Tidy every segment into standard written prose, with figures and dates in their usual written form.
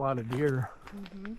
lot of deer. Mm-hmm.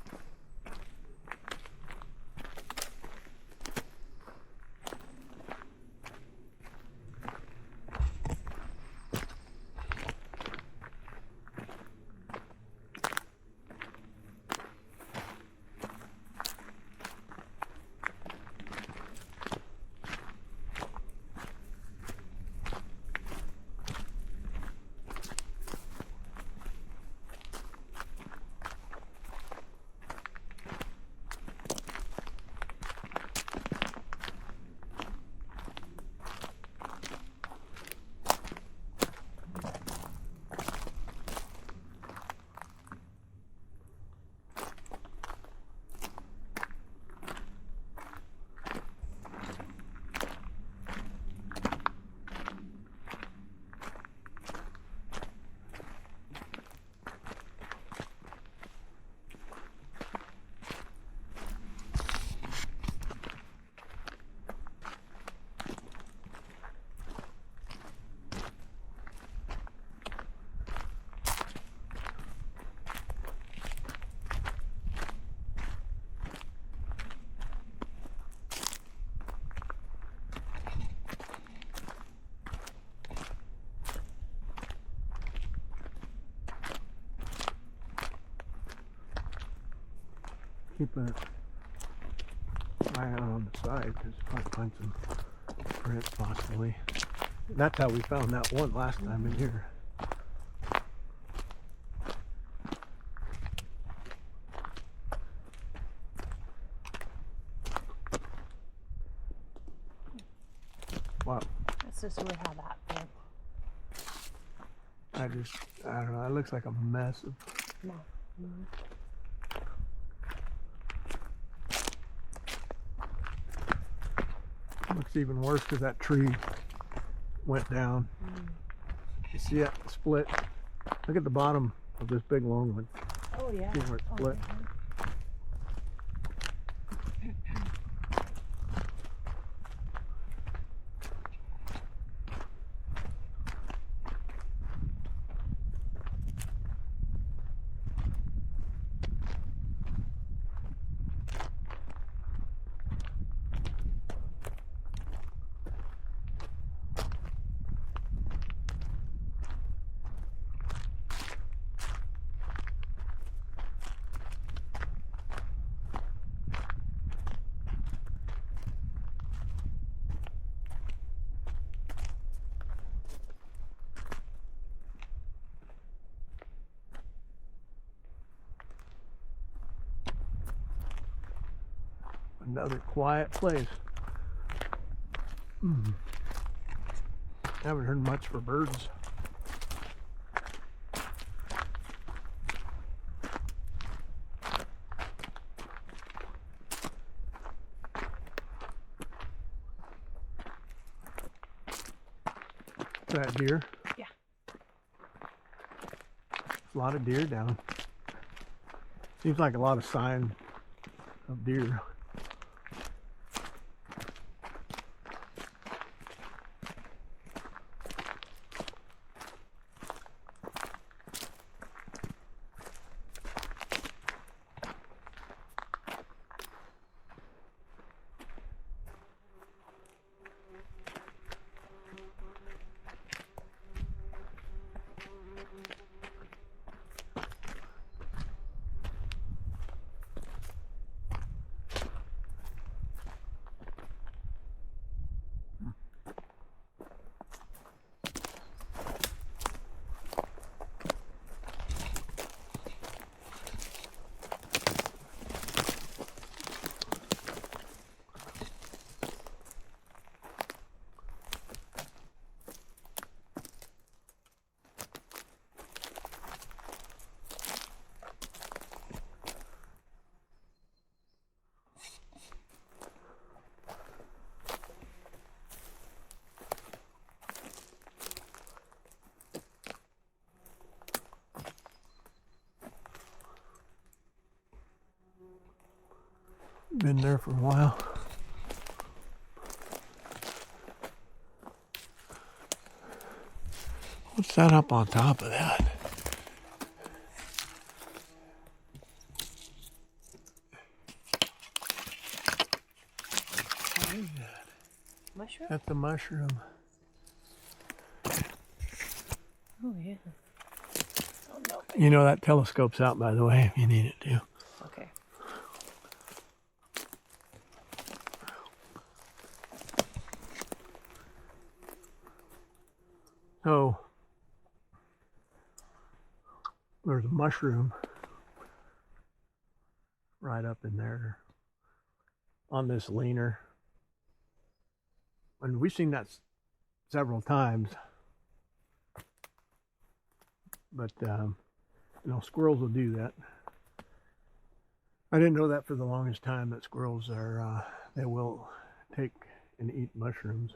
Keep an eye out on the side because might find some prints possibly. That's how we found that one last time in here. Wow. That's just weird how that went. I don't know, it looks like a mess of... No. Mm-hmm. Looks even worse because that tree went down. You see it split? Look at the bottom of this big long one. Oh yeah. See where it split? Yeah. Another quiet place. Haven't heard much for birds. Is that deer? Yeah. A lot of deer down. Seems like a lot of sign of deer. Been there for a while. What's that up on top of that? is that? Mushroom? That's a mushroom. Oh, yeah. Oh, no. You know that telescope's out, by the way, if you need it to. Okay. So, there's a mushroom right up in there on this leaner. And we've seen that several times. But, you know, squirrels will do that. I didn't know that for the longest time, that squirrels are, they will take and eat mushrooms.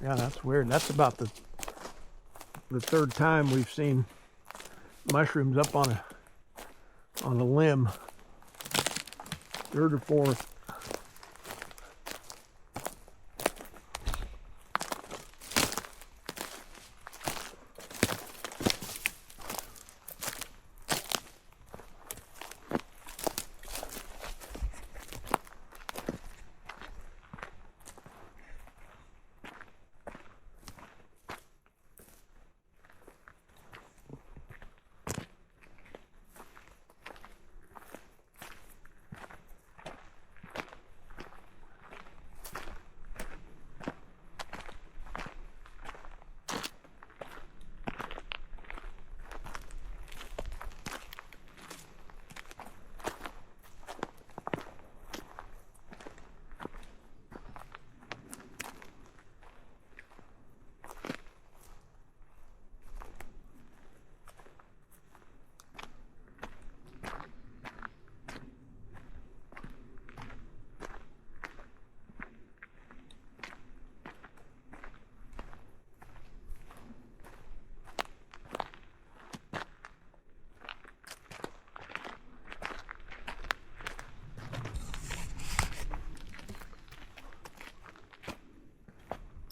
Yeah, that's weird. That's about the third time we've seen mushrooms up on a limb. Third or fourth.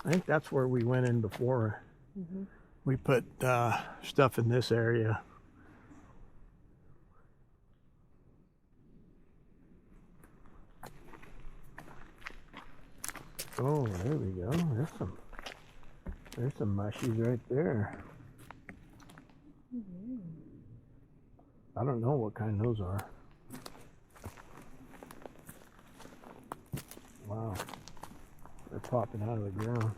I think that's where we went in before. Mm-hmm. We put stuff in this area. Oh, there we go. There's some mushies right there. Mm-hmm. I don't know what kind those are. Wow. They're popping out of the ground.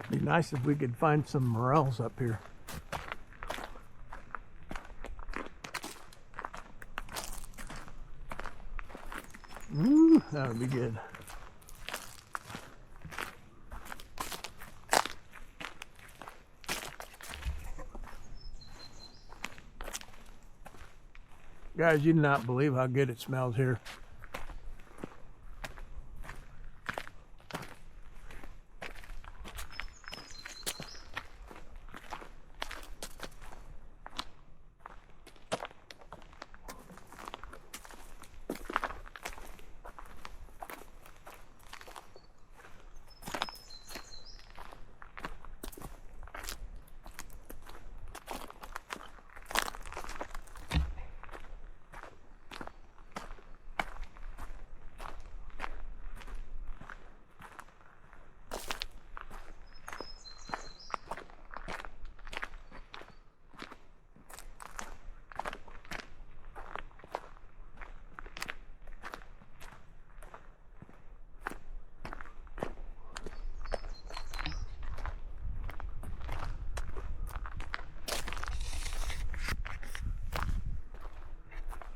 Be nice if we could find some morels up here. That would be good. Guys, you do not believe how good it smells here.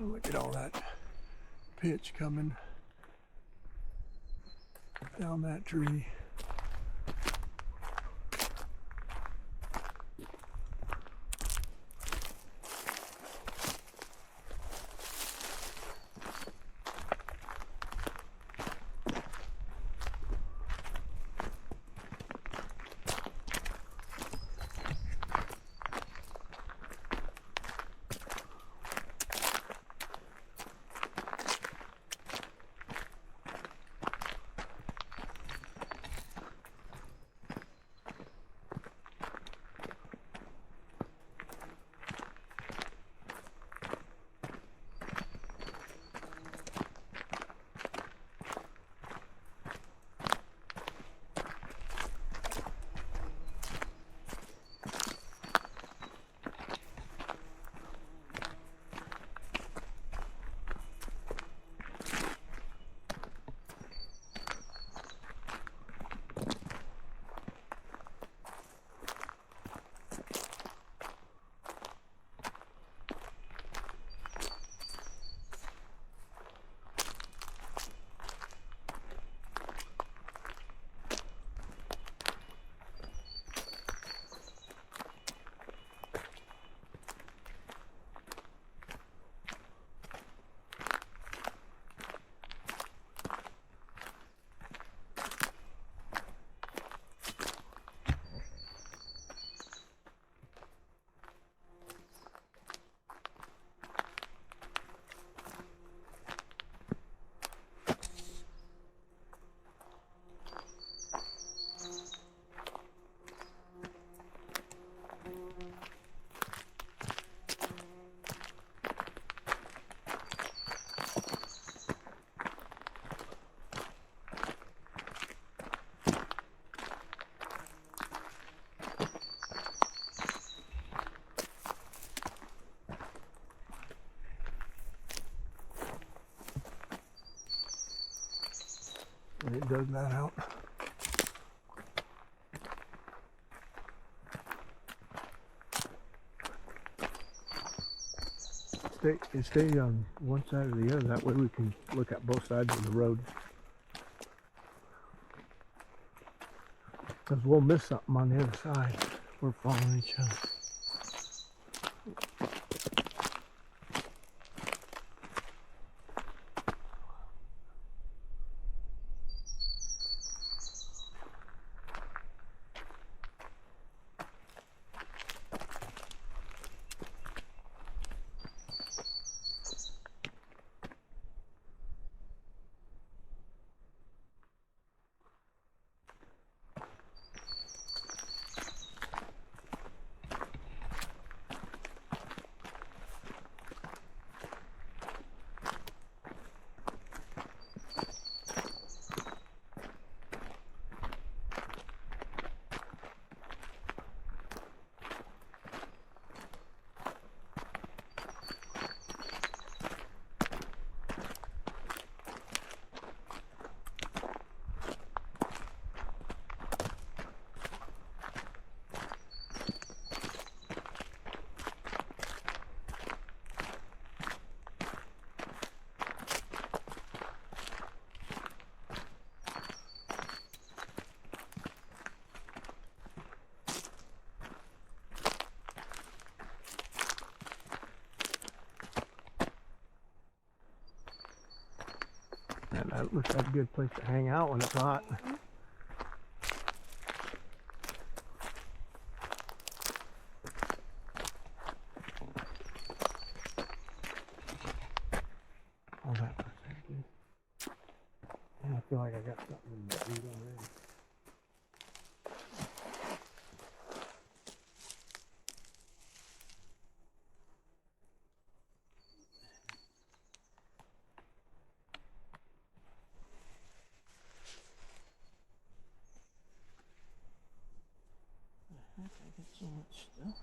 Look at all that pitch coming down that tree. And it dug that out. Stay on one side or the other. That way we can look at both sides of the road. Because we'll miss something on the other side. We're following each other. And that looks like a good place to hang out when it's hot. Hold that for a second. Yeah, I feel like I got something in the feet already. I get so much stuff.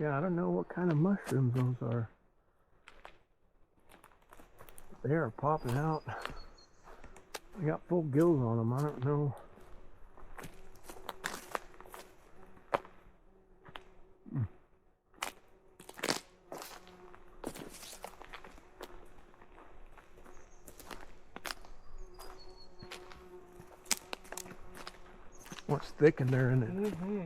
Yeah, I don't know what kind of mushrooms those are. They are popping out. They got full gills on them. I don't know. What's thick in there, isn't it? Mm-hmm.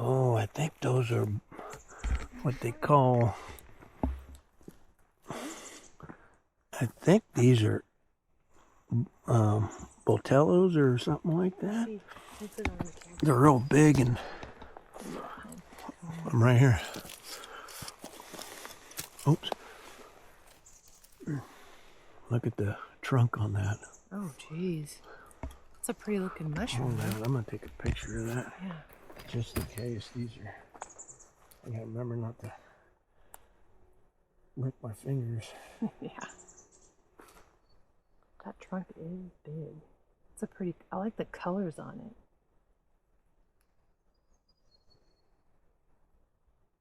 Oh, I think those are what they call, I think these are botellos or something like that. See, put it on the camera. They're real big, and I'm right here. Oops. Look at the trunk on that. Oh, jeez. It's a pretty looking mushroom. Hold on, I'm gonna take a picture of that. Yeah. Just in case. These are, I gotta remember not to lick my fingers. Yeah. That trunk is big. It's a pretty, I like the colors on it.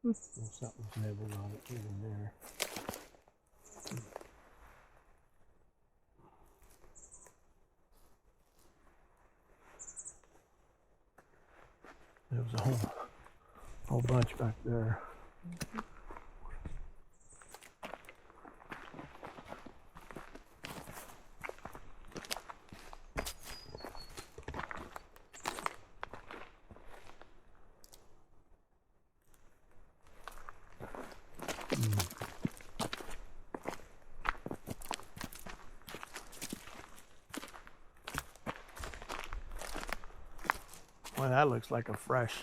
Well, something's nibbled on it even there. There was a whole bunch back there. Mm-hmm. Well, that looks like a fresh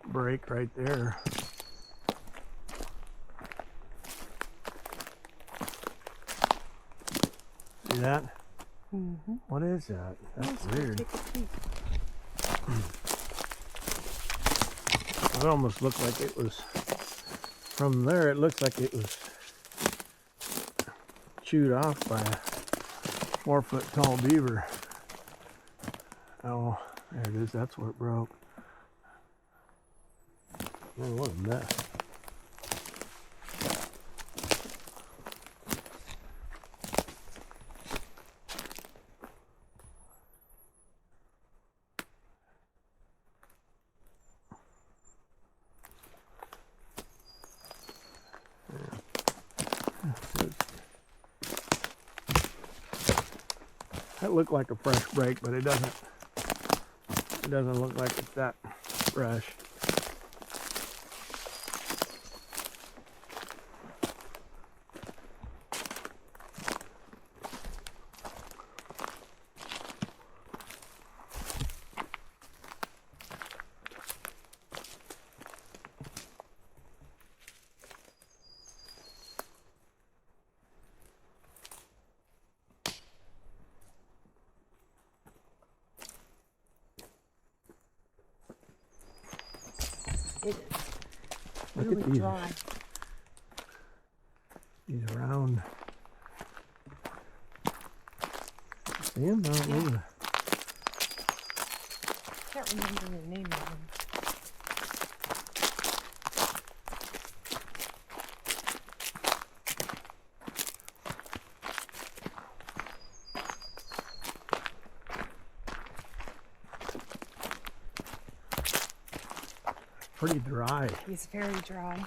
break right there. See that? Mm-hmm. What is that? That's weird. Take a peek. It almost looked like it was, from there it looks like it was chewed off by a 4-foot tall beaver. Oh, there it is. That's where it broke. Man, what a mess. That looked like a fresh break, but it doesn't. It doesn't look like it's that fresh. It is Look really at these. dry. These round. See them? I don't know. Can't remember the name of them. Pretty dry. He's very dry.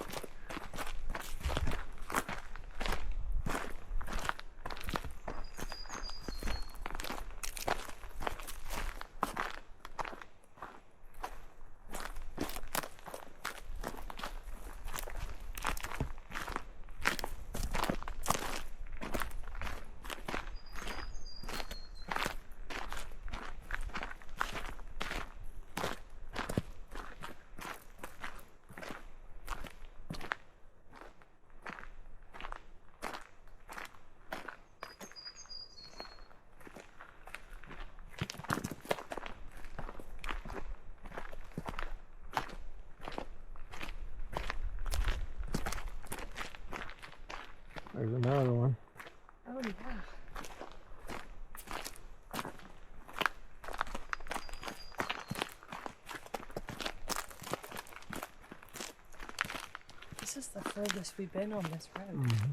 There's another one. Oh, yeah. This is the furthest we've been on this road. Mm-hmm.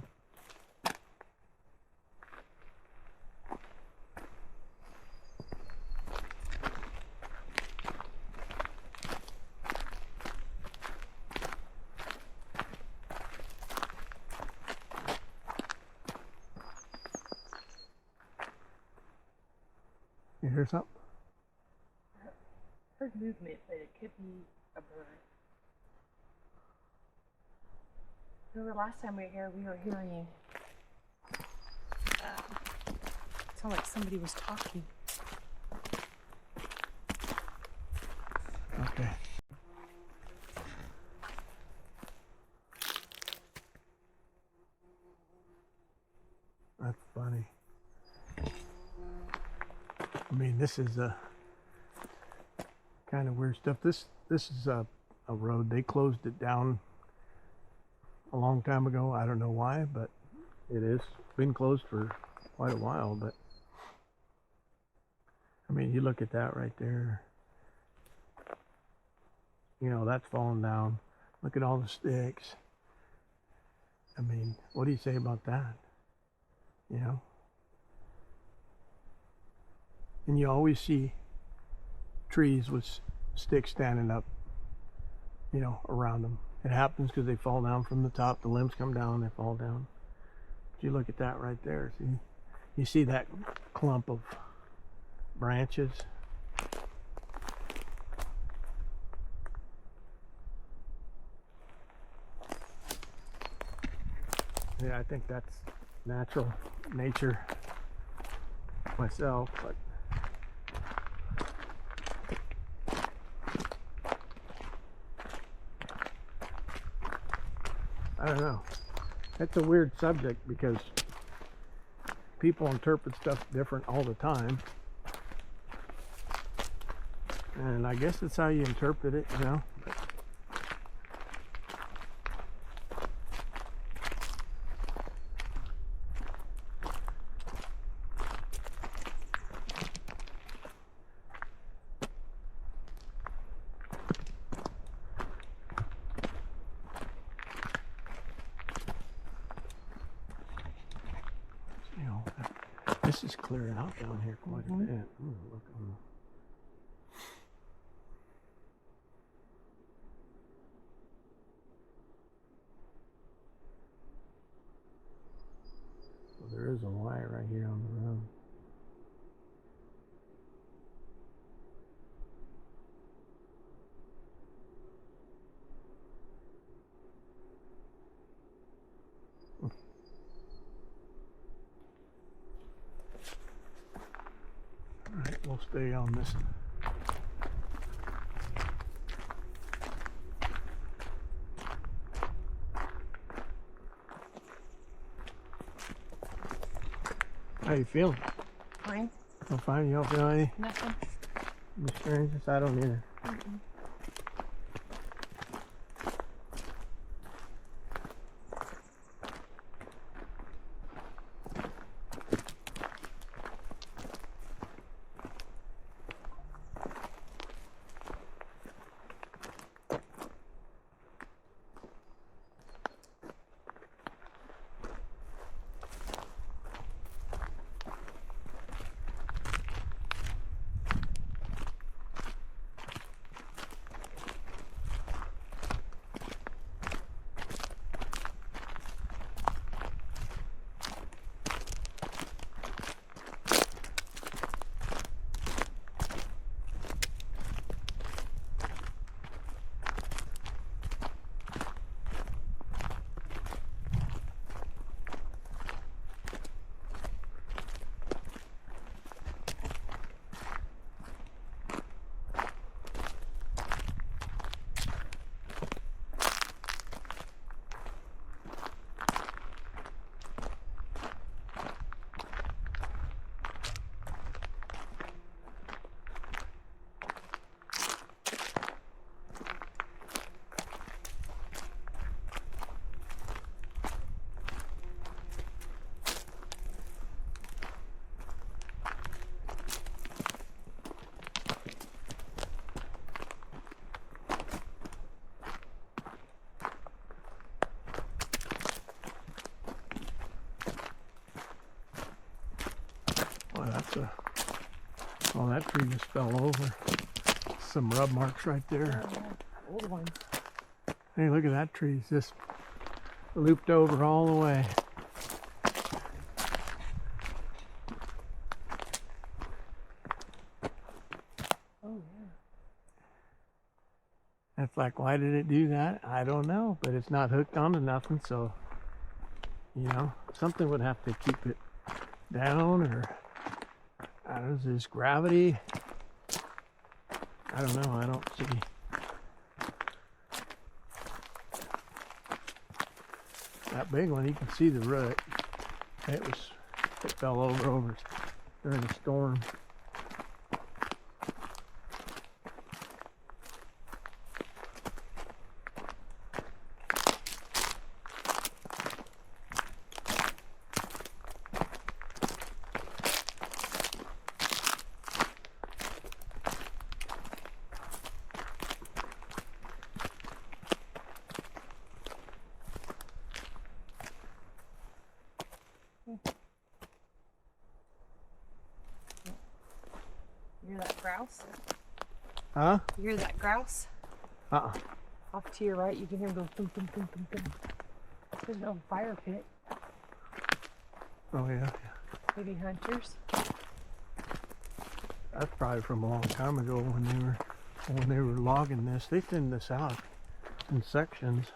You hear something? I heard movement, but it could be a bird. Remember last time we were here, we were hearing it sounded like somebody was talking. Okay. That's funny. I mean, this is kind of weird stuff. This is a road. They closed it down a long time ago. I don't know why, but it is been closed for quite a while. But I mean, you look at that right there. You know, that's falling down. Look at all the sticks. I mean, what do you say about that? You know? And you always see trees with sticks standing up, you know, around them. It happens because they fall down from the top. The limbs come down, they fall down. But you look at that right there. See, you see that clump of branches. Yeah, I think that's natural nature myself, but I don't know. It's a weird subject because people interpret stuff different all the time. And I guess it's how you interpret it, you know. This is clearing out down here quite a bit. Ooh, look on so there is a Y right here on the road. Alright, we'll stay on this. How you feeling? Fine. I'm fine. You don't feel any Nothing. strangeness? I don't either. Oh, that tree just fell over. Some rub marks right there. Oh, yeah. Old ones. Hey, look at that tree. It's just looped over all the way. Oh, yeah. It's like, why did it do that? I don't know, but it's not hooked onto nothing, so, you know, something would have to keep it down, or, I don't know, is this gravity? I don't know, I don't see. That big one, you can see the root. It fell over during the storm. You hear that grouse? Huh? You hear that grouse? Uh-uh. Off to your right, you can hear him go thump, thump, thump, thump, thump. There's no fire pit. Oh, yeah. Maybe hunters. That's probably from a long time ago when they were logging this. They thinned this out in sections.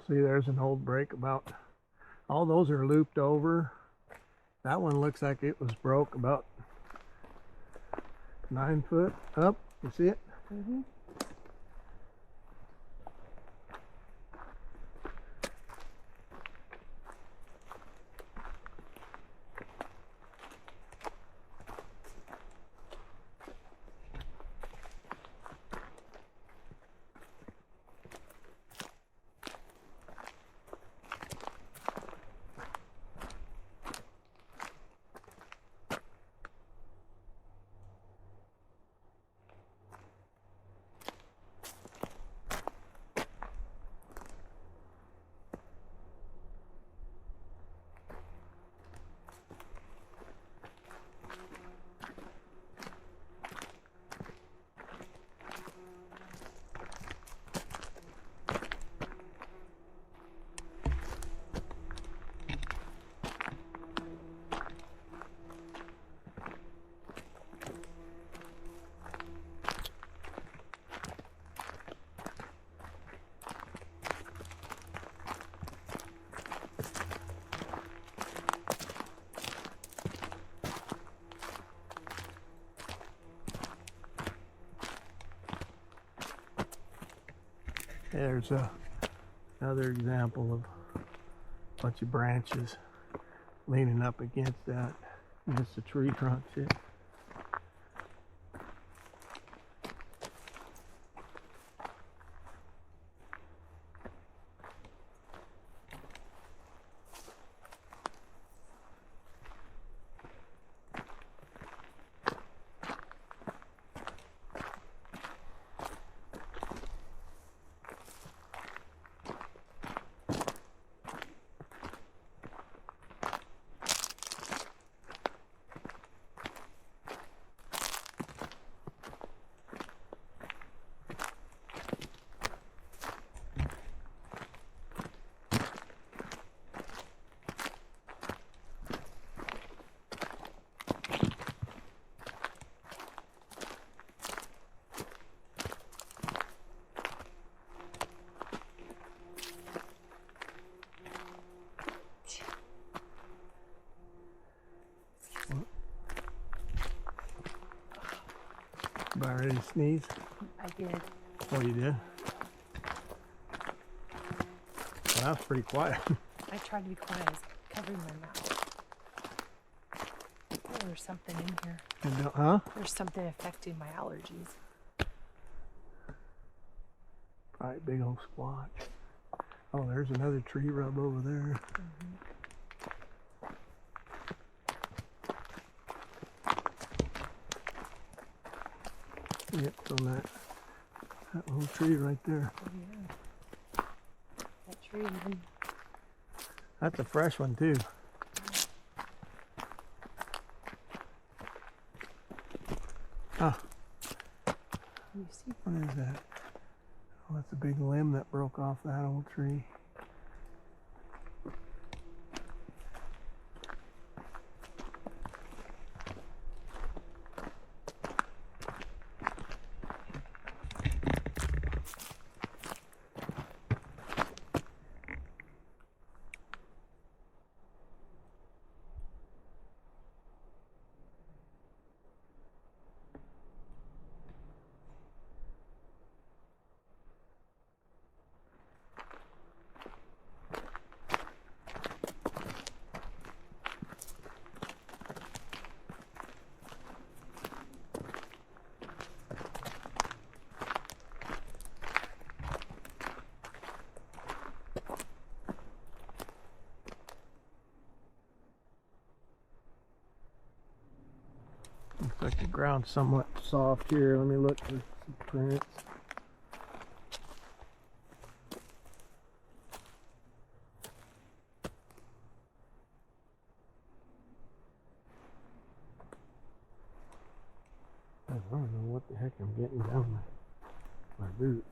See, there's an old break about, all those are looped over. That one looks like it was broke about 9 foot up. You see it? Mm-hmm. There's another example of a bunch of branches leaning up against the tree trunk. See? sneeze? I did. Oh, you did? Well, that was pretty quiet. I tried to be quiet. I was covering my mouth. Oh, there's something in here. Huh? There's something affecting my allergies. Probably big old squatch. Oh, there's another tree rub over there. Yep, on that little tree right there. Oh, yeah. That tree even. That's a fresh one too. Ah, You see? what is that? Oh, that's a big limb that broke off that old tree. Looks like the ground's somewhat soft here. Let me look for some prints. I don't know what the heck I'm getting down my boots.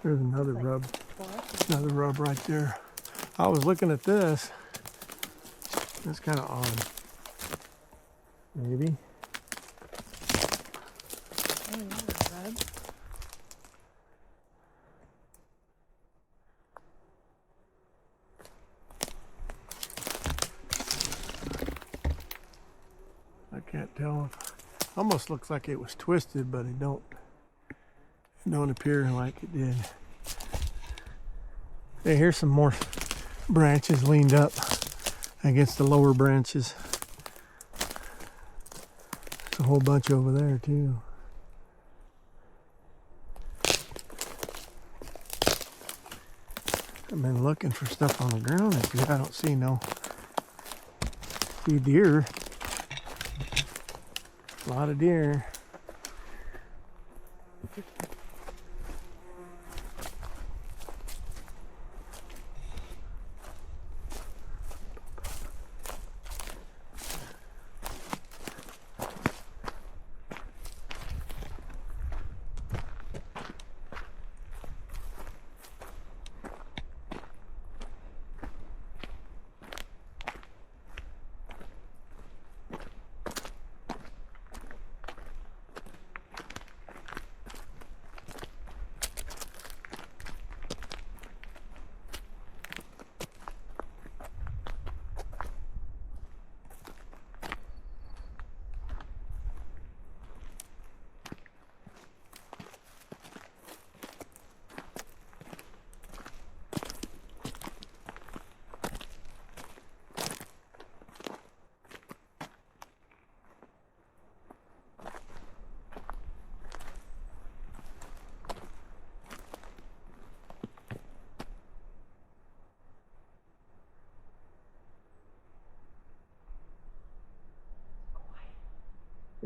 There's another rub. Another rub right there. I was looking at this. That's kind of odd. Maybe. Oh, yeah, rub. I can't tell. Almost looks like it was twisted, but it don't appear like it did. Hey, here's some more branches leaned up against the lower branches. There's a whole bunch over there too. I've been looking for stuff on the ground and I don't see deer. A lot of deer.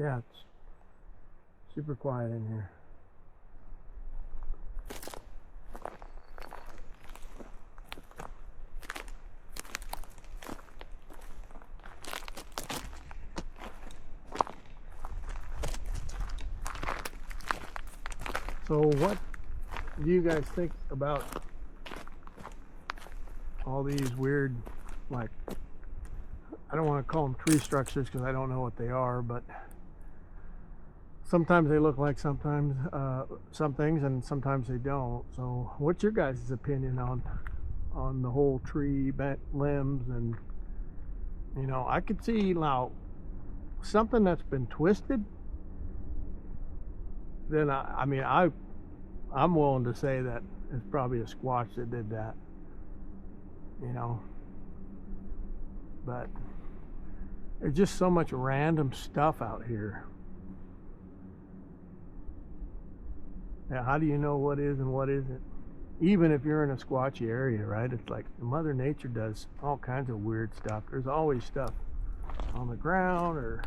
Yeah, it's super quiet in here. So what do you guys think about all these weird, like, I don't want to call them tree structures because I don't know what they are, but sometimes they look like some things, and sometimes they don't. So what's your guys' opinion on the whole tree bent limbs? And you know, I could see now something that's been twisted, then I'm willing to say that it's probably a squatch that did that, you know. But there's just so much random stuff out here. Yeah, how do you know what is and what isn't? Even if you're in a squatchy area, right? It's like Mother Nature does all kinds of weird stuff. There's always stuff on the ground or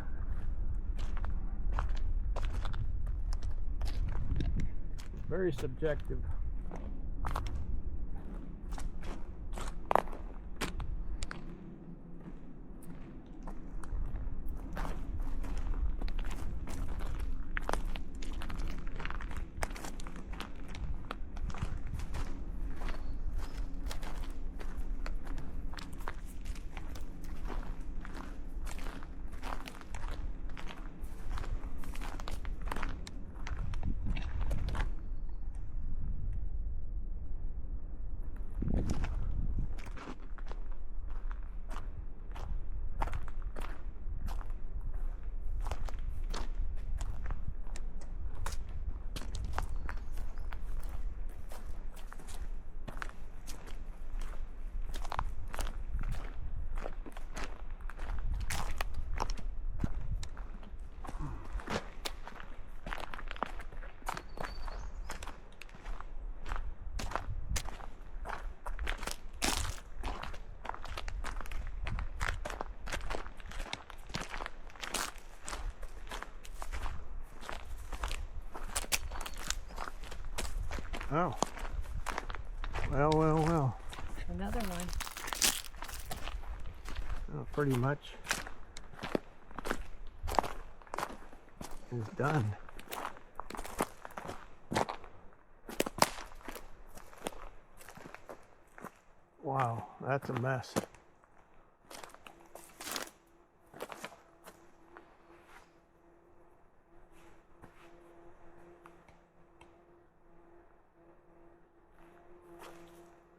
very subjective. Oh. Well. Another one. Oh, pretty much is done. Wow, that's a mess.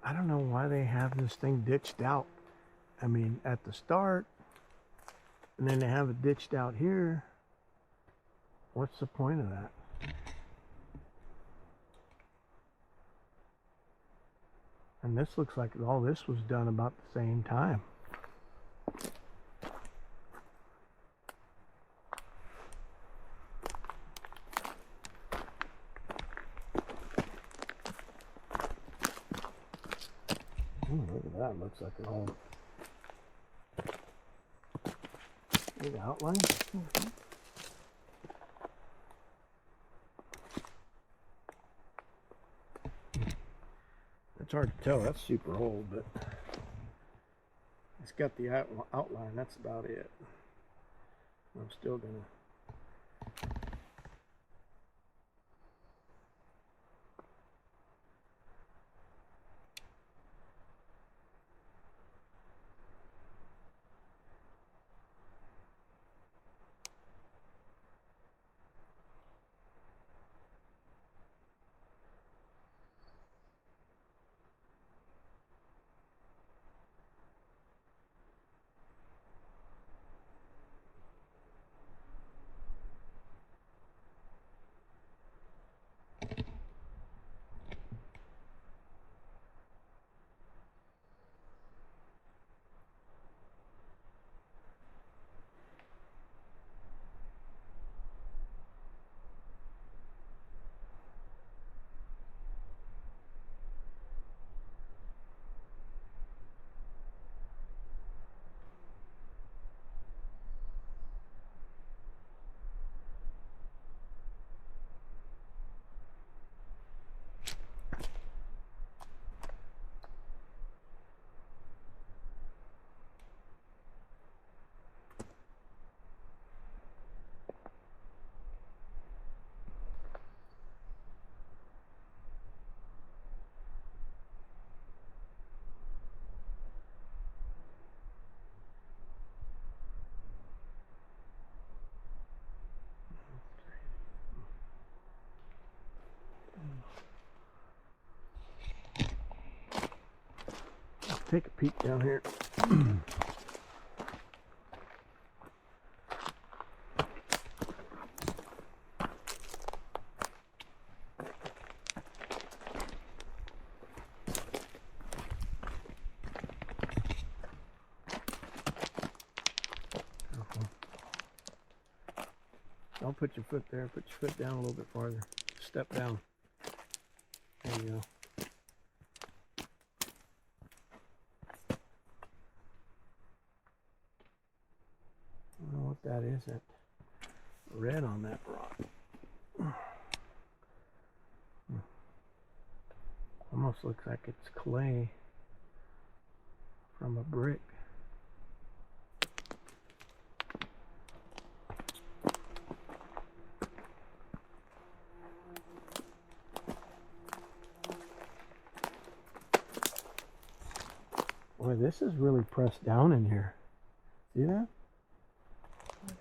I don't know why they have this thing ditched out. I mean, at the start, and then they have it ditched out here. What's the point of that? And this looks like all this was done about the same time. Look at that, looks like an old big outline. Mm-hmm. It's hard to tell, that's super old, but it's got the outline, that's about it. I'm still gonna take a peek down here. Don't put your foot there. Put your foot down a little bit farther. Step down. There you go. I don't know what that is. That red on that rock. Almost looks like it's clay from a brick. Boy, this is really pressed down in here. See that?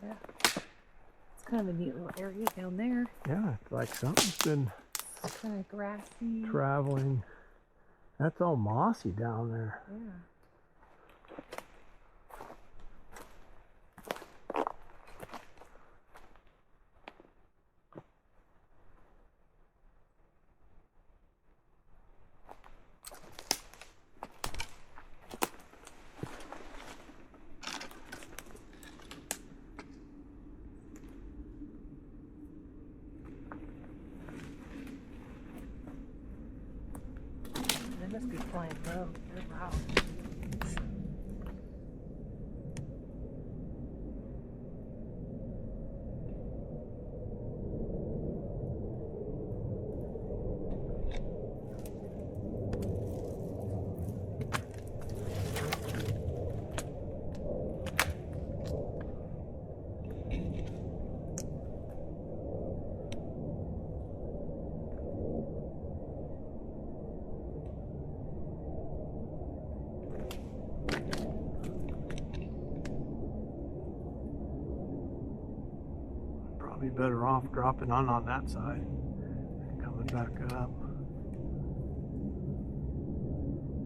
Yeah. It's kind of a neat little area down there. Yeah, it's like something's been It's kind of grassy. traveling. That's all mossy down there. Yeah. They must be flying low. They're loud. Probably better off dropping on that side and coming back up.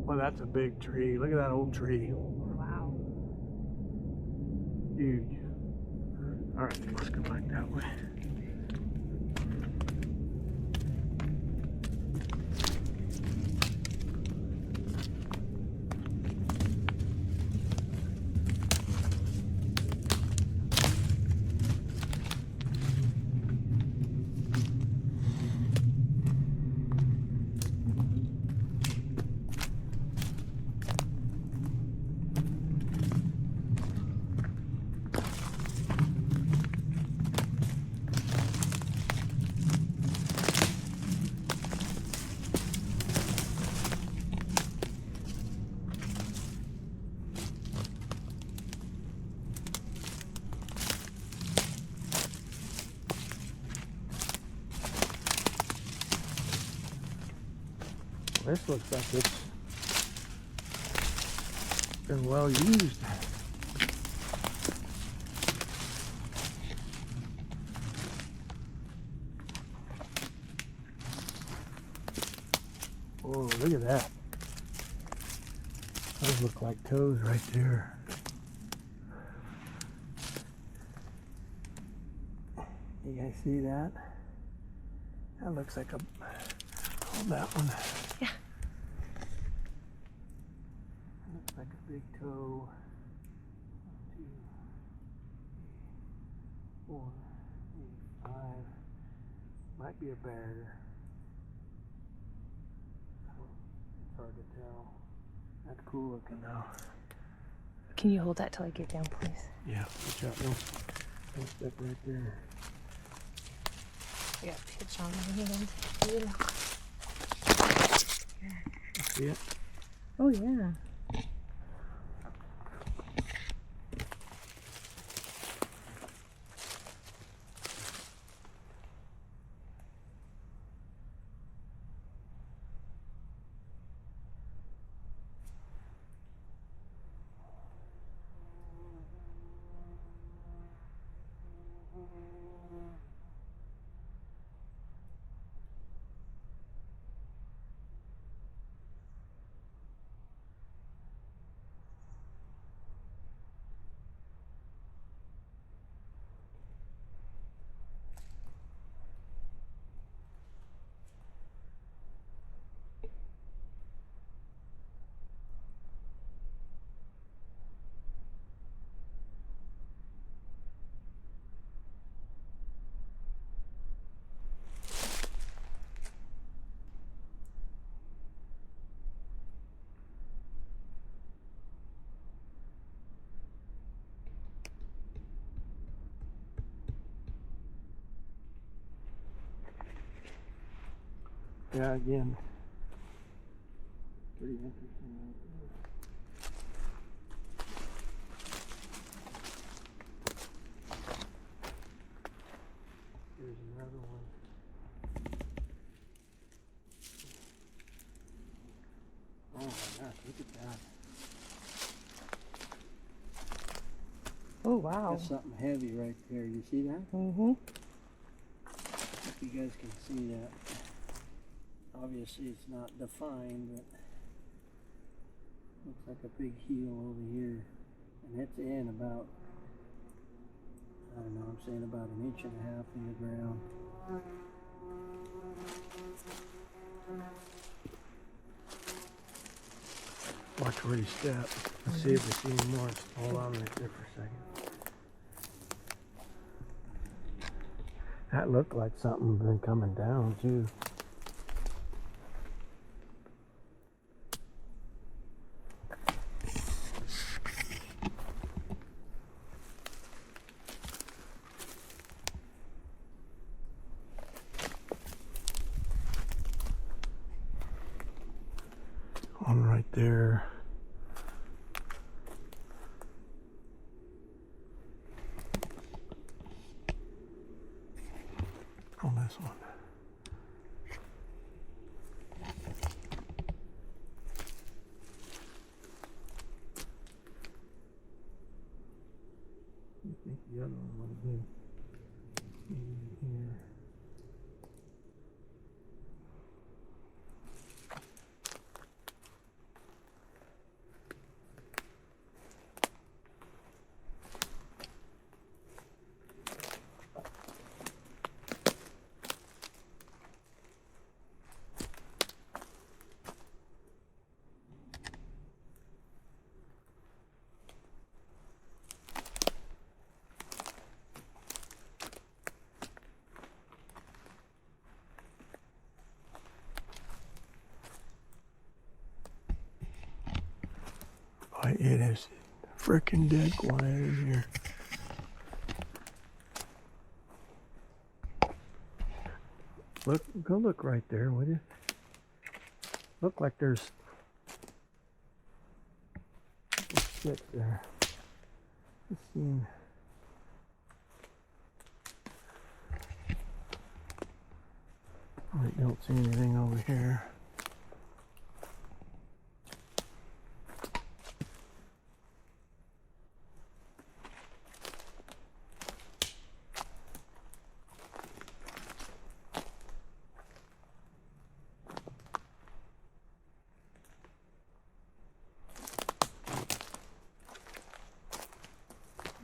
Well, that's a big tree. Look at that old tree. Wow. Huge. All right, let's go back that way. This looks like it's been well used. Oh, look at that. Those look like toes right there. You guys see that? That looks like a... Hold that one. Yeah. Looks like a big toe. 1, 2, 3, 4, 5. Might be a bear. It's hard to tell. That's cool looking though. Can you hold that till I get down, please? Yeah, watch out. Don't step right there. I got pitch on my hand. See it? Oh, yeah. Yeah, again, pretty interesting right there. Here's another one. Oh my gosh, look at that. Oh, wow. That's something heavy right there. You see that? Mm-hmm. If you guys can see that. Obviously it's not defined, but looks like a big heel over here. And it's in about, I don't know, I'm saying about 1.5 inches in the ground. Watch where you step. Let's see if we see any more. Hold on right there for a second. That looked like something been coming down too. One right there. On this one. I think the other one would have been here. Boy, it is freaking dead quiet in here. Look, go look right there, would you? Look like there's shit there. Let's see. I don't see anything over here.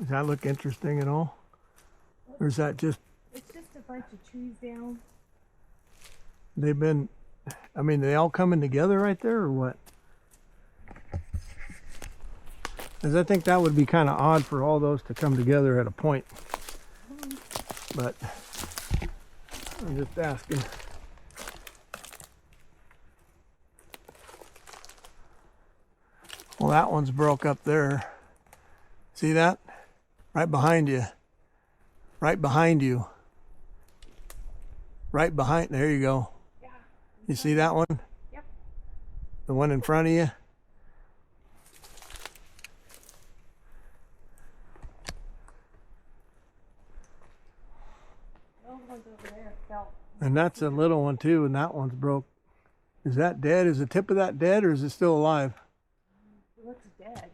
Does that look interesting at all? Or is that just... It's just a bunch of trees down. They've been... I mean, they all coming together right there or what? Because I think that would be kind of odd for all those to come together at a point. But I'm just asking. Well, that one's broke up there. See that? Right behind you. Right behind you. Right behind, there you go. Yeah. You see that one? Yep. The one in front of you? Those ones over there fell. And that's a little one too, and that one's broke. Is that dead? Is the tip of that dead or is it still alive? It looks dead.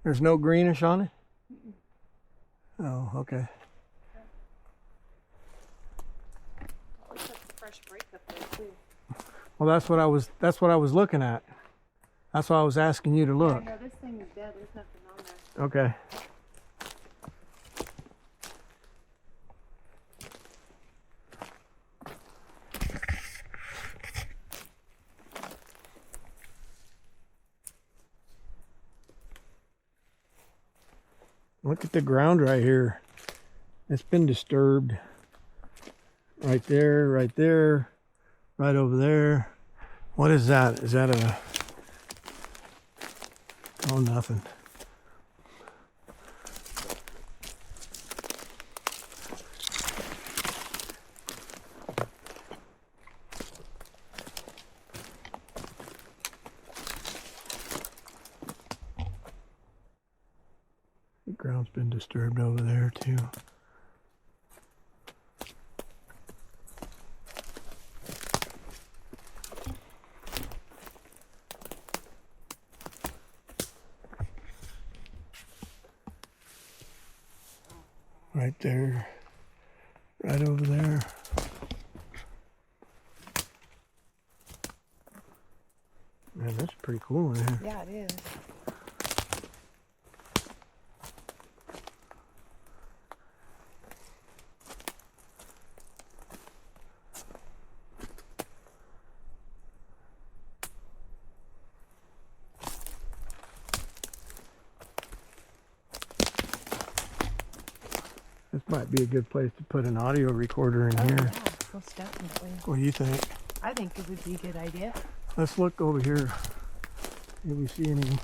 There's no greenish on it? Oh, okay. Oh, looks like a fresh break up there too. Well, that's what I was looking at. That's why I was asking you to look. Yeah, no, this thing is dead. There's nothing on there. Okay. Look at the ground right here. It's been disturbed. Right there, right there, right over there. What is that? Is that a... Oh, nothing. Ground's been disturbed over there too. Right there, right over there. Man, that's pretty cool in here. Yeah, it is. This might be a good place to put an audio recorder in here. Yeah, most definitely. What do you think? I think it would be a good idea. Let's look over here. If we see any.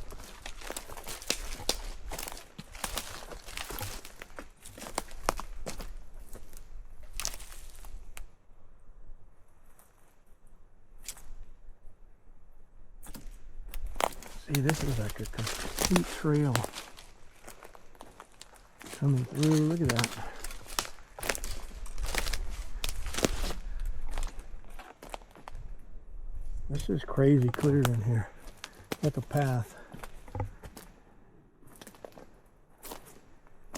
See, this is like a complete trail coming through. Look at that. This is crazy clear in here. Like a path.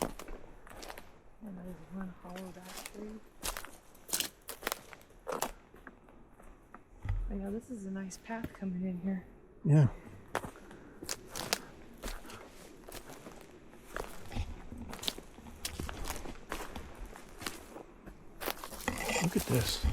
And there's one hollowed out tree. Oh yeah, this is a nice path coming in here. Yeah. Look at this.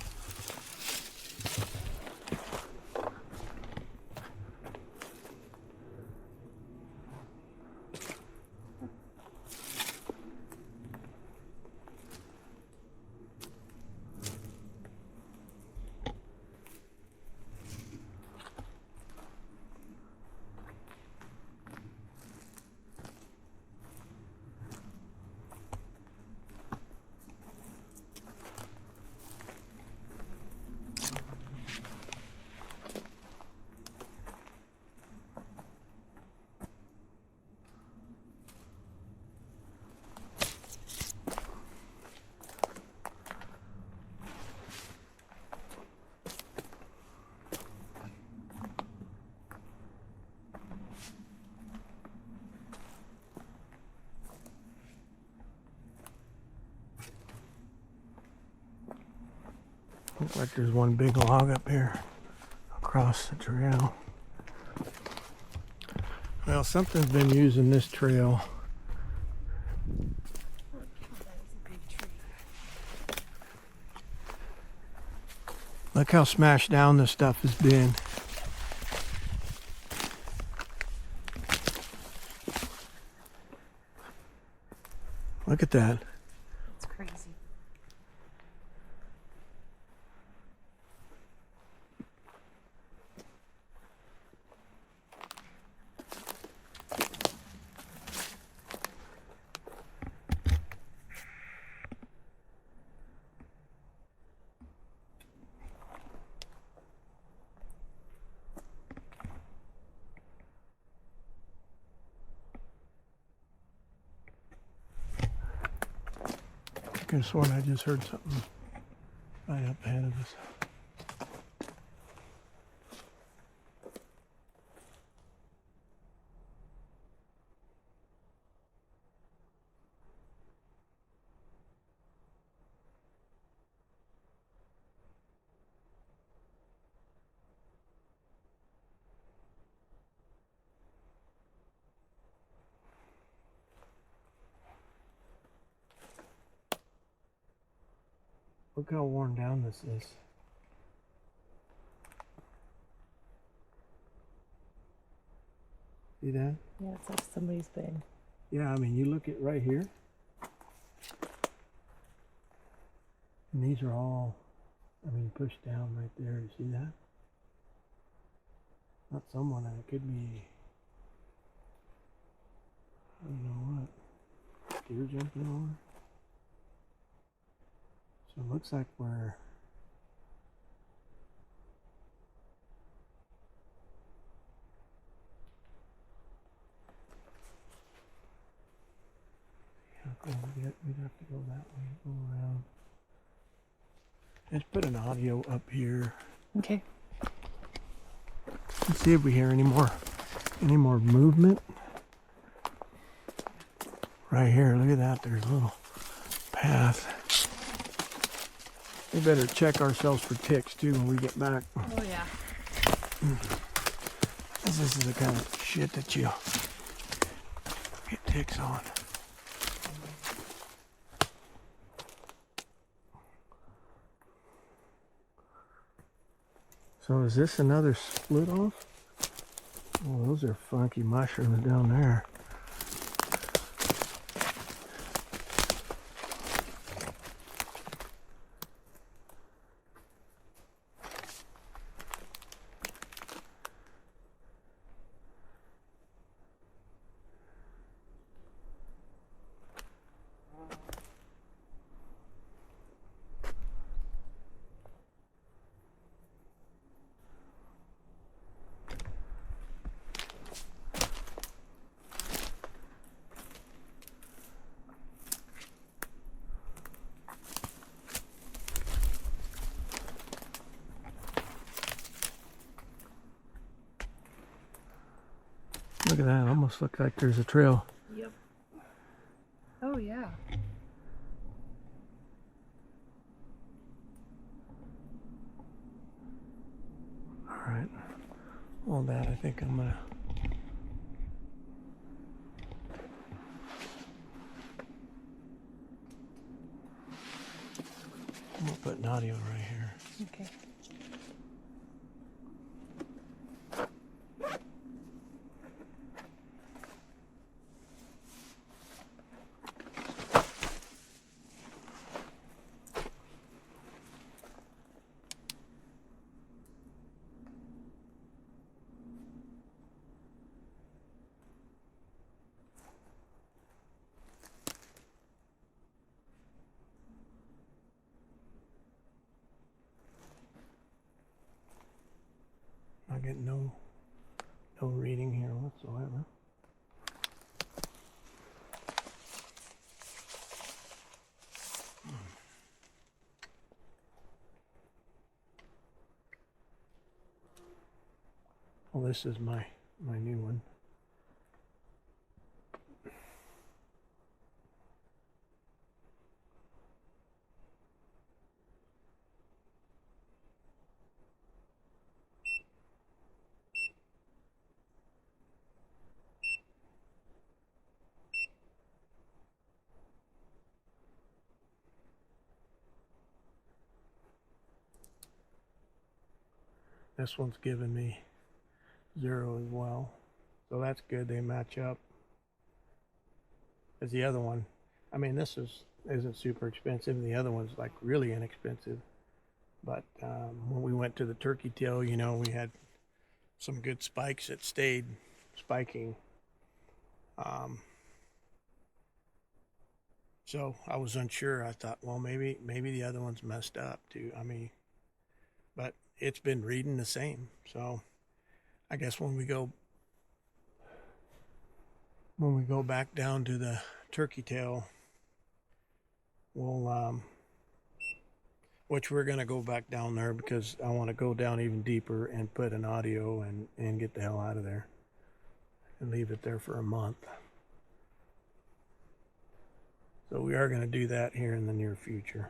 Looks like there's one big log up here across the trail. Well, something's been using this trail. That is a big tree. Look how smashed down this stuff has been. Look at that. It's crazy. I could have sworn I just heard something right up ahead of us. Look how worn down this is. See that? Yeah, it's like somebody's been. Yeah, I mean, you look at right here. And these are all, I mean, pushed down right there. You see that? Not someone, it could be, I don't know what. Deer jumping over. So it looks like we're We'd have to go that way, go around. Let's put an audio up here. Okay. Let's see if we hear any more movement. Right here, look at that. There's a little path. We better check ourselves for ticks too when we get back. Oh yeah. This is the kind of shit that you get ticks on. So is this another split off? Oh, those are funky mushrooms down there. Look at that, almost looks like there's a trail. Yep. Oh yeah. Alright. All that, I think I'm gonna put an audio right here. Okay. I get no reading here whatsoever. Well, this is my new one. This one's giving me 0 as well. So that's good, they match up. As the other one, I mean this isn't super expensive, and the other one's like really inexpensive. But when we went to the turkey tail, you know, we had some good spikes that stayed spiking. So I was unsure. I thought, well, maybe the other one's messed up too. I mean, but it's been reading the same. So I guess when we go back down to the turkey tail, we'll which we're gonna go back down there because I want to go down even deeper and put an audio and get the hell out of there and leave it there for a month. So we are going to do that here in the near future.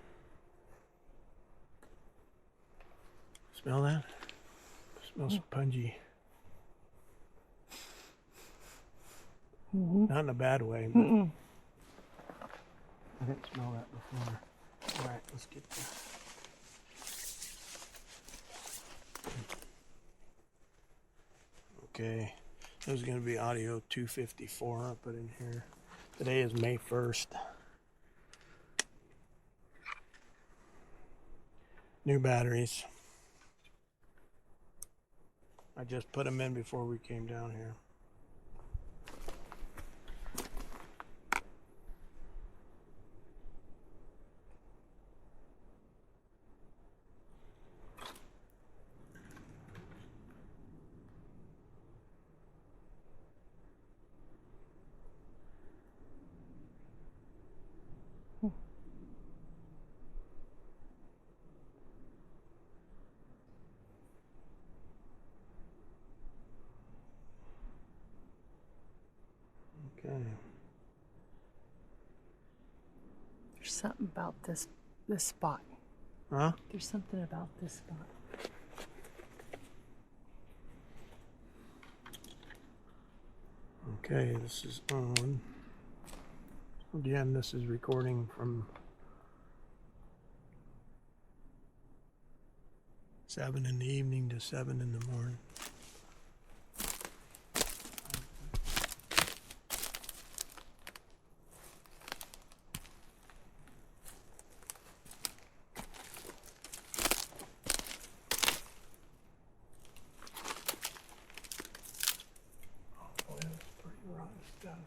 Smell that? It smells spongy. Not in a bad way, but I didn't smell that before. All right, let's get this. Okay, this is going to be audio 254. I'll put in here. Today is May 1st. New batteries. I just put them in before we came down here. Okay. There's something about this spot. Huh? There's something about this spot. Okay, this is on. Again, this is recording from 7 in the evening to 7 in the morning. Oh boy, that's pretty rotten stuff.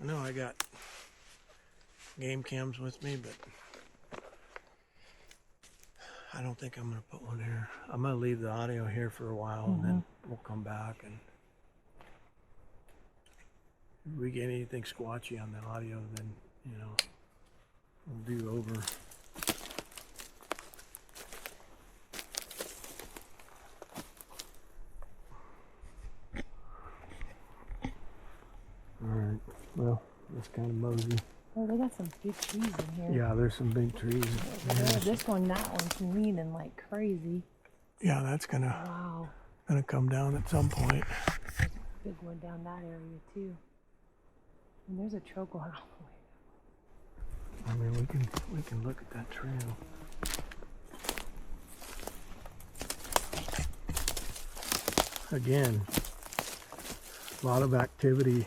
I know I got game cams with me, but I don't think I'm going to put one here. I'm going to leave the audio here for a while and then we'll come back, and if we get anything squatchy on the audio, then, you know, we'll do over. Alright, well, that's kind of mosey. Oh, they got some big trees in here. Yeah, there's some big trees. Yeah, this one, that one's leaning like crazy. Yeah, that's gonna come down at some point. There's a big one down that area too. And there's a trail going all the way. I mean, we can look at that trail. Again, a lot of activity.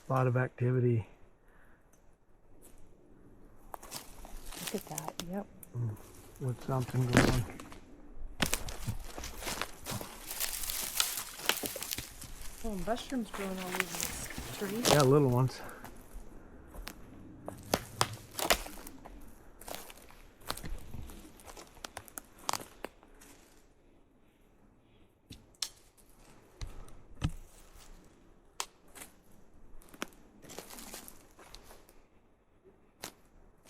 Look Look at that, yep. With something going. Oh, mushrooms growing all over this tree. Yeah, little ones.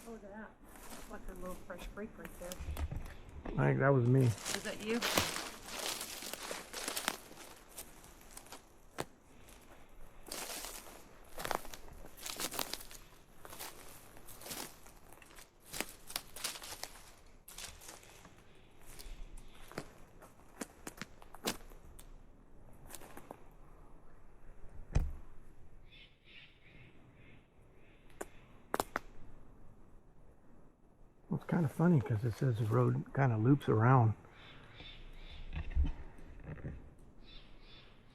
Look at that. Like a little fresh break right there. I think that was me. Is that you? It's kind of funny because it says the road kind of loops around.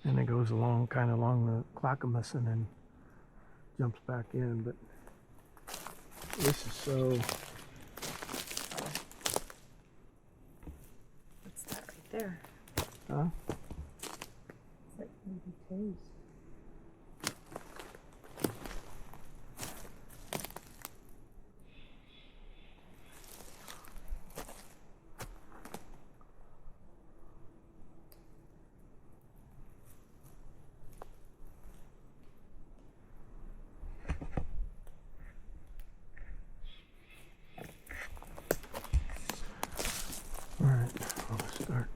And it goes along, kind of along the Clackamas and then jumps back in. But this is so... What's that right there? Huh? It's like maybe toes. All right, I'll start.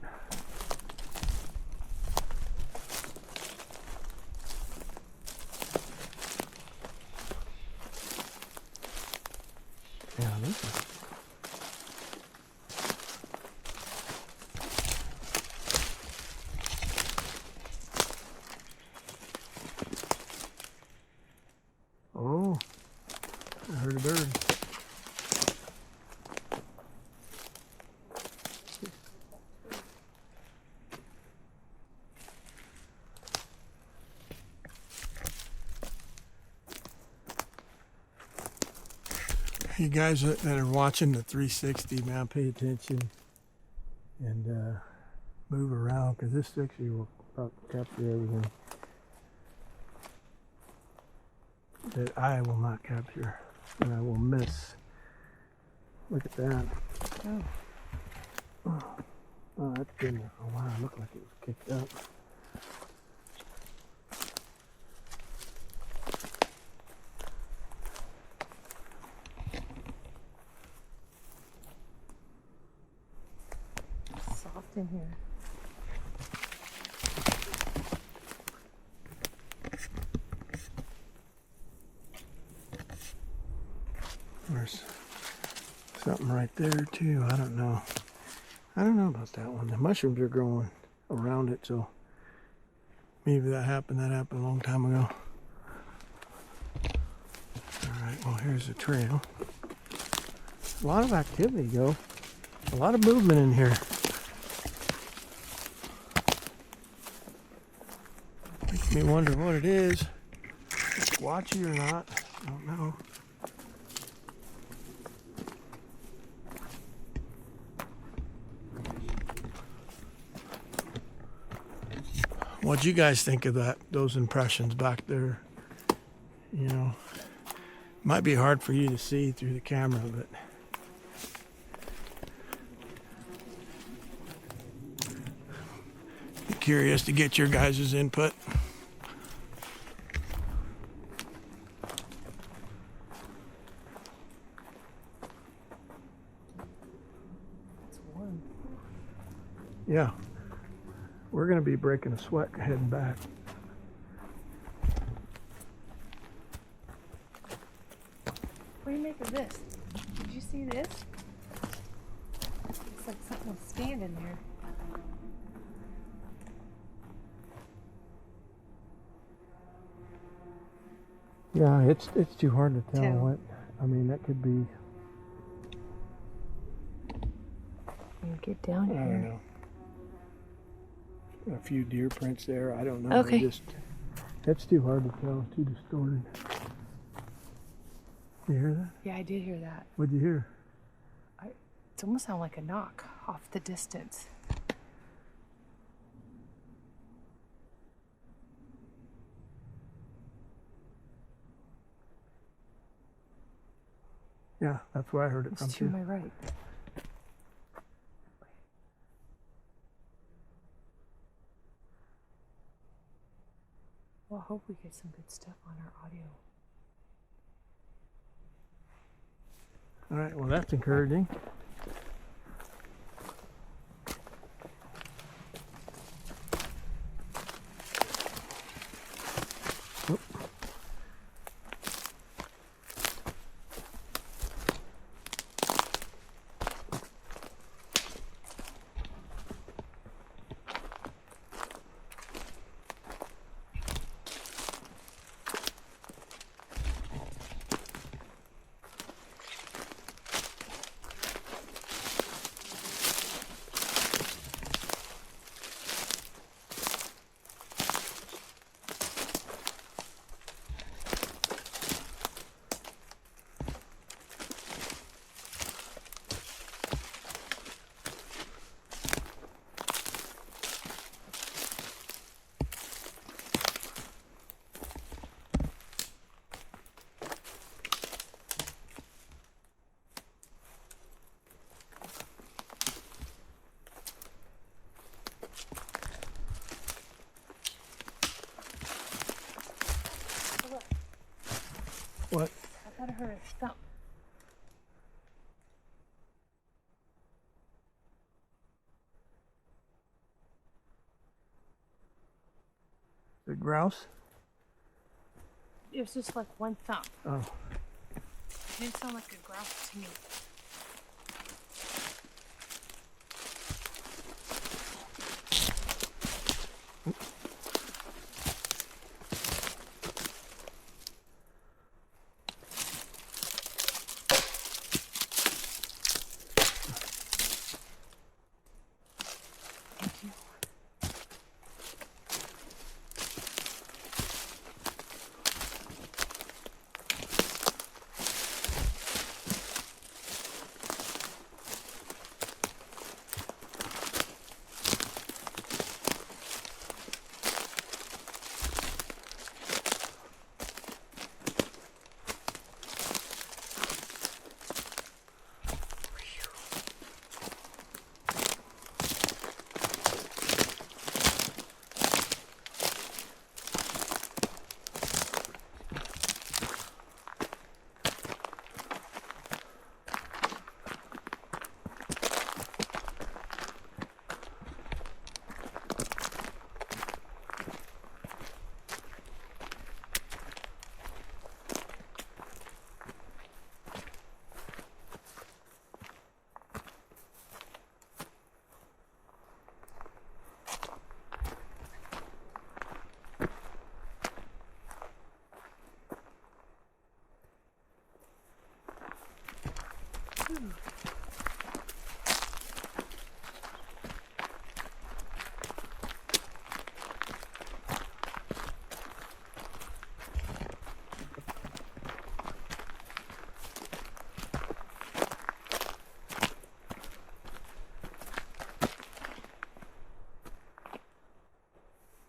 Yeah, this is... Oh, I heard a bird. You guys that are watching the 360, now pay attention and move around, because this 60 will capture everything that I will not capture and I will miss. Look at that. Oh, that's good. Oh wow, it looked like it was kicked up. Soft in here. There's something right there too. I don't know. I don't know about that one. The mushrooms are growing around it, so maybe that happened. That happened a long time ago. Alright, well here's the trail. A lot of activity, though. A lot of movement in here. Makes me wonder what it is. Squatchy or not, I don't know. What'd you guys think of that? Those impressions back there? You know, might be hard for you to see through the camera, but curious to get your guys' input. It's warm. Yeah. We're going to be breaking a sweat heading back. What do you make of this? Did you see this? Looks like something was standing there. Yeah, it's too hard to tell what. I mean, that could be. You get down here. I don't know. A few deer prints there. I don't know. Okay. It's too hard to tell. Too distorted. You hear that? Yeah, I did hear that. What'd you hear? It almost sounded like a knock off the distance. Yeah, that's where I heard it It's from to too. my right. Well, I hope we get some good stuff on our audio. All right, well, that's encouraging. Oop. What? I thought I heard a thump. The grouse? It was just like one thump. Oh. It didn't sound like a grouse to me.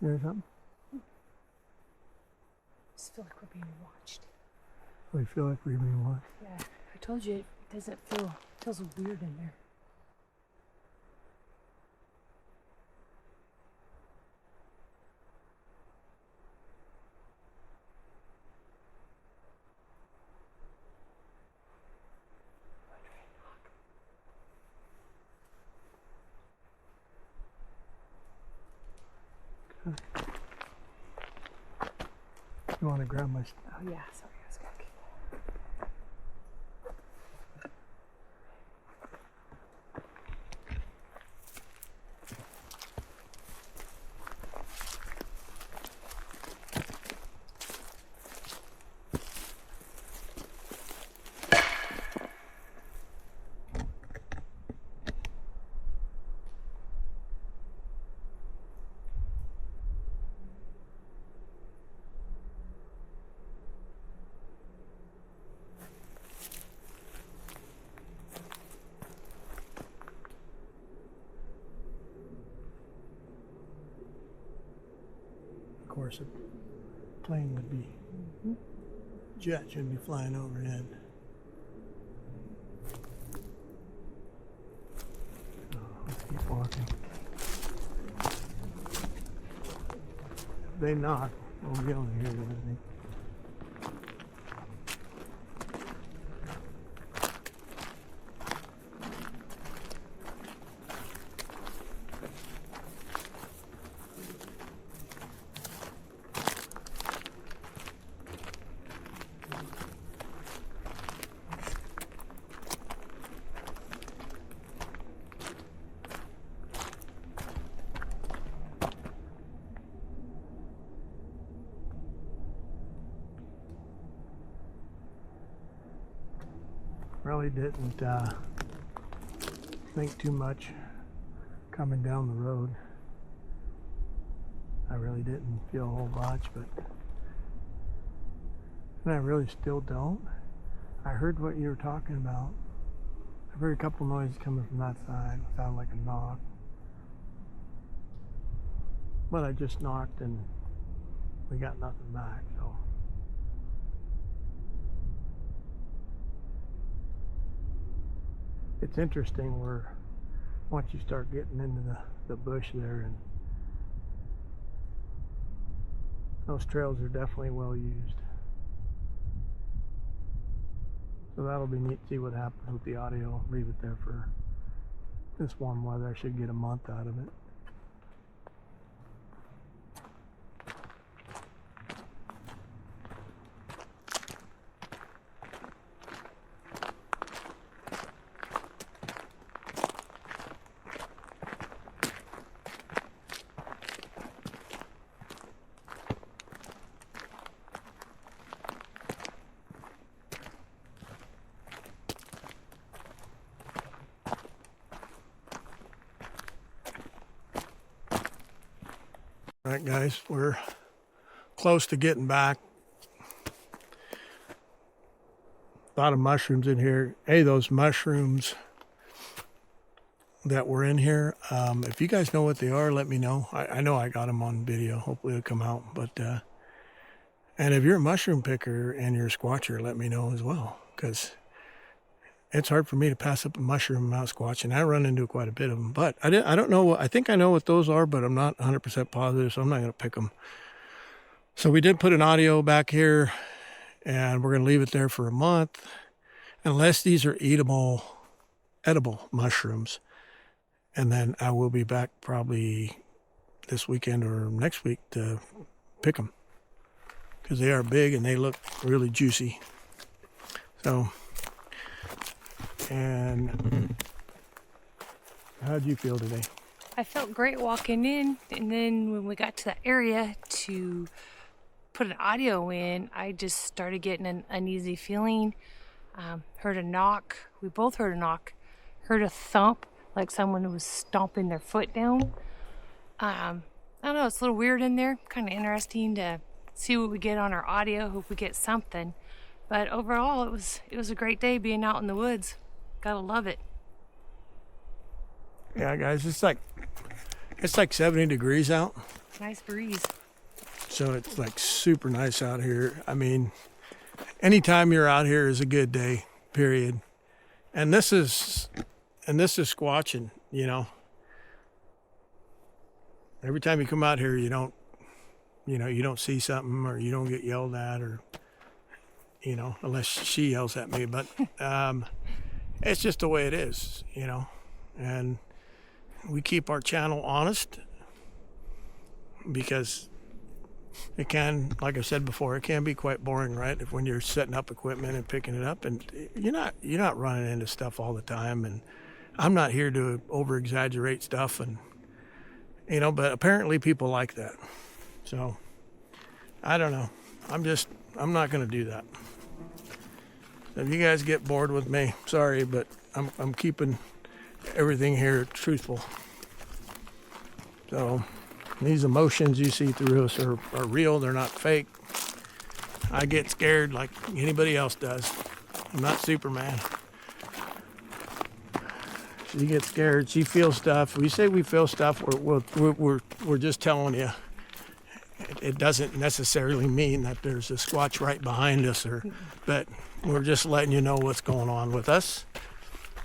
hear something? I just feel like we're being watched. We feel like we're being watched. Yeah, I told you it doesn't feel, it feels weird in there. You want to grab my... Oh yeah, sorry, I was gonna keep. Of course, a plane would be... Jet shouldn't be flying overhead. Oh, let's keep walking. If they knock, we'll be able to hear them, I think. Really didn't think too much coming down the road. I really didn't feel a whole bunch, but and I really still don't. I heard what you were talking about. I heard a couple noises coming from that side. It sounded like a knock. But I just knocked and we got nothing back, so. It's interesting where once you start getting into the bush there, and those trails are definitely well used. So that'll be neat to see what happens with the audio. Leave it there for this warm weather. I should get a month out of it. All right, guys, we're close to getting back. A lot of mushrooms in here. Hey, those mushrooms that were in here, if you guys know what they are, let me know. I know I got them on video. Hopefully it'll come out. But and if you're a mushroom picker and you're a squatcher, let me know as well, because it's hard for me to pass up a mushroom out squatching. I run into quite a bit of them, but I don't know. I think I know what those are, but I'm not 100% positive, so I'm not going to pick them. So we did put an audio back here, and we're going to leave it there for a month, unless these are edible mushrooms. And then I will be back probably this weekend or next week to pick them, because they are big and they look really juicy. So. And how'd you feel today? I felt great walking in, and then when we got to that area to put an audio in, I just started getting an uneasy feeling. Heard a knock. We both heard a knock. Heard a thump, like someone was stomping their foot down. I don't know, it's a little weird in there. Kind of interesting to see what we get on our audio. Hope we get something. But overall, it was a great day being out in the woods. Gotta love it. Yeah, guys, it's like It's like 70 degrees out. Nice breeze. So it's like super nice out here. I mean, anytime you're out here is a good day, period. And this is squatching, you know. Every time you come out here, you don't see something, or you don't get yelled at, or, you know, unless she yells at me. But it's just the way it is, you know. And we keep our channel honest because it can, like I said before, it can be quite boring, right? If when you're setting up equipment and picking it up, and you're not running into stuff all the time. And I'm not here to over exaggerate stuff, and you know, but apparently people like that. So I don't know. I'm not going to do that. If you guys get bored with me, sorry, but I'm keeping everything here truthful. So these emotions you see through us are real. They're not fake. I get scared like anybody else does. I'm not Superman. She gets scared. She feels stuff. We say we feel stuff. We're just telling you. It doesn't necessarily mean that there's a Squatch right behind us, but we're just letting you know what's going on with us.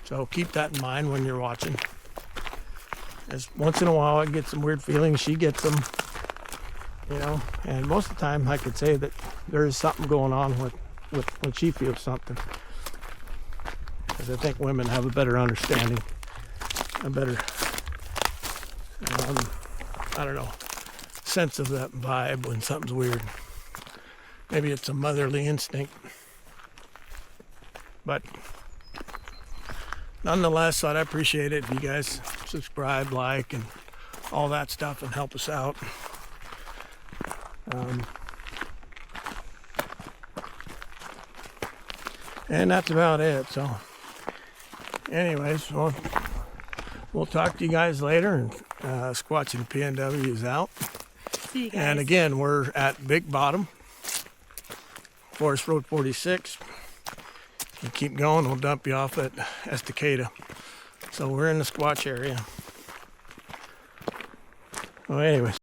So keep that in mind when you're watching. As once in a while I get some weird feelings, she gets them, you know, and most of the time I could say that there is something going on with when she feels something. Because I think women have a better understanding, a better, I don't know, sense of that vibe when something's weird. Maybe it's a motherly instinct. But nonetheless, I'd appreciate it if you guys subscribe, like, and all that stuff, and help us out. And that's about it. So anyways, we'll talk to you guys later. And Squatching PNW is out. See you guys. And again, we're at Big Bottom, Forest Road 46. You keep going, we'll dump you off at Estacada. So we're in the Squatch area. Well, anyways.